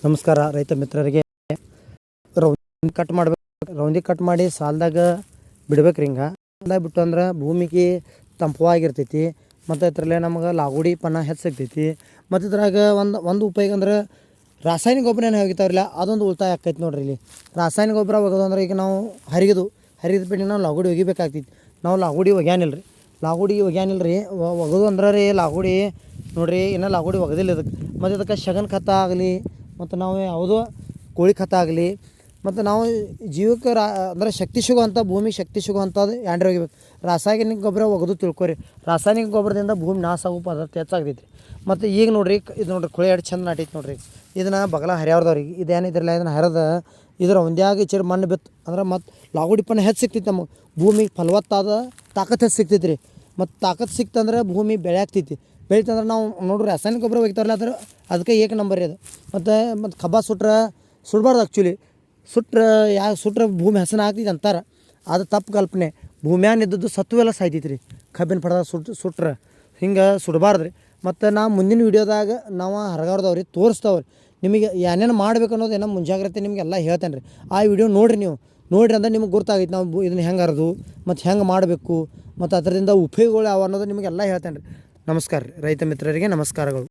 ನಮಸ್ಕಾರ ರೈತ ಮಿತ್ರರಿಗೆ. ರೌಂದಿ ಕಟ್ ಮಾಡಿ ಸಾಲದಾಗ ಬಿಡ್ಬೇಕ್ರಿ. ಹಿಂಗೆ ಸಾಲದಾಗ ಬಿಟ್ಟು ಅಂದ್ರೆ ಭೂಮಿಗೆ ತಂಪವಾಗಿರ್ತೈತಿ ಮತ್ತು ಇದರಲ್ಲೇ ನಮಗೆ ಲಾಗುಡಿ ಪನ್ನ ಹೆಚ್ಚಾಗ್ತೈತಿ. ಮತ್ತು ಇದ್ರಾಗ ಒಂದು ಉಪಯೋಗ ಅಂದ್ರೆ ರಾಸಾಯನಿಕ ಗೊಬ್ಬರ ಏನು ಹೋಗಿತಾವ್ರಿಲ್ಲ, ಅದೊಂದು ಉಳಿತಾಯ ಆಕೈತಿ ನೋಡ್ರಿ. ಇಲ್ಲಿ ರಾಸಾಯನಿಕ ಗೊಬ್ಬರ ಒಗೆದು ಅಂದ್ರೆ ಈಗ ನಾವು ಹರಿದ ಬಿಟ್ಟು ನಾವು ಲಾಗುಡಿ ಒಗಿಬೇಕಾಗ್ತೈತಿ. ನಾವು ಲಾಗುಡಿ ಒಗ್ಯಾನಿಲ್ಲ ರೀ ಒಗೆದು ಅಂದ್ರೆ ರೀ ಲಾಗುಡಿ ನೋಡಿರಿ, ಇನ್ನೂ ಲಾಗುಡಿ ಒಗೆದಿಲ್ಲ ಇದಕ್ಕೆ. ಮತ್ತು ಇದಕ್ಕೆ ಶಗನ್ ಖತ ಆಗಲಿ ಮತ್ತು ನಾವು ಯಾವುದೋ ಕೋಳಿ ಖತ ಆಗಲಿ ಮತ್ತು ನಾವು ಜೀವಕ್ಕೆ ಅಂದರೆ ಶಕ್ತಿ ಸಿಗುವಂಥ ಭೂಮಿಗೆ ಶಕ್ತಿ ಸಿಗುವಂಥದ್ದು ಯಾಂಡ್ರಿ ಒಗಿಬೇಕು. ರಾಸಾಯನಿಕ ಗೊಬ್ಬರ ಒಗೆದು ತಿಳ್ಕೊರಿ. ರಾಸಾಯನಿಕ ಗೊಬ್ಬರದಿಂದ ಭೂಮಿ ನಾಶ ಆಗೋ ಪದಾರ್ಥ ಹೆಚ್ಚಾಗ್ತೈತಿ. ಮತ್ತು ಈಗ ನೋಡಿರಿ, ಇದು ನೋಡಿರಿ ಕುಳಿ ಎರಡು ಚಂದ ನಾಟೈತಿ ನೋಡಿರಿ. ಇದನ್ನು ಬಗಲ ಹರಿಯವ್ರದವ್ರಿಗೆ ಇದೇನಿದ್ರಲ್ಲ ಇದನ್ನು ಹರಿದ ಇದ್ರ ಒಂದ್ಯಾಗ ಈಚೆರಿ ಮಣ್ಣು ಬಿತ್ತು ಅಂದ್ರೆ ಮತ್ತು ಲಾಗುಡಿ ಪನ್ನ ಹೆಚ್ಚು ಸಿಗ್ತೈತಿ. ನಮಗೆ ಭೂಮಿಗೆ ಫಲವತ್ತಾದ ತಾಕತ್ತು ಹೆಚ್ಚು ಸಿಗ್ತೈತಿ ರೀ. ಮತ್ತು ತಾಕತ್ತು ಸಿಕ್ತಂದ್ರೆ ಭೂಮಿ ಬೆಳೆ ಆಗ್ತೈತಿ. ಬೆಳಿತಂದ್ರೆ ನಾವು ನೋಡ್ರಿ ರಾಸಾಯನಿಕ ಗೊಬ್ಬರ ಒಗಿತಾರಲ್ಲ ಅದಕ್ಕೆ ಏಕ ನಂಬರ್ ಅದು. ಮತ್ತು ಕಬ್ಬ ಸುಡಬಾರ್ದು. ಆ್ಯಕ್ಚುಲಿ ಸುಟ್ರೆ ಭೂಮಿ ಹಸನ ಆಗ್ತೈತಿ ಅಂತಾರೆ. ಅದು ತಪ್ಪು ಕಲ್ಪನೆ. ಭೂಮಿಯಾನಿದ್ದದ್ದು ಸತ್ವೆಲ್ಲ ಸಾಯ್ತೈತಿ ರೀ. ಕಬ್ಬಿನ ಪಡೆದಾಗ ಸುಟ್ರೆ ಹಿಂಗೆ ಸುಡಬಾರ್ದು ರೀ. ಮತ್ತು ನಾವು ಮುಂದಿನ ವೀಡಿಯೋದಾಗ ನಾವು ಹರಗಾರ್ದವ್ರಿ ತೋರಿಸ್ತಾವ್ರಿ ನಿಮಗೆ ಏನೇನು ಮಾಡ್ಬೇಕು ಅನ್ನೋದು ಏನೋ ಮುಂಜಾಗ್ರತೆ ನಿಮಗೆಲ್ಲ ಹೇಳ್ತೇನೆ ರೀ. ಆ ವಿಡಿಯೋ ನೋಡಿರಿ ಅಂದ್ರೆ ನಿಮ್ಗೆ ಗೊತ್ತಾಗೈತೆ ನಾವು ಇದನ್ನು ಹೆಂಗೆ ಹರಿದು ಮತ್ತು ಹೆಂಗೆ ಮಾಡಬೇಕು ಮತ್ತು ಅದರಿಂದ ಉಪಯೋಗಗಳು ಯಾವ ಅನ್ನೋದು ನಿಮಗೆಲ್ಲ ಹೇಳ್ತೇನೆ ರೀ. ನಮಸ್ಕಾರ ರೀ ರೈತ ಮಿತ್ರರಿಗೆ, ನಮಸ್ಕಾರಗಳು.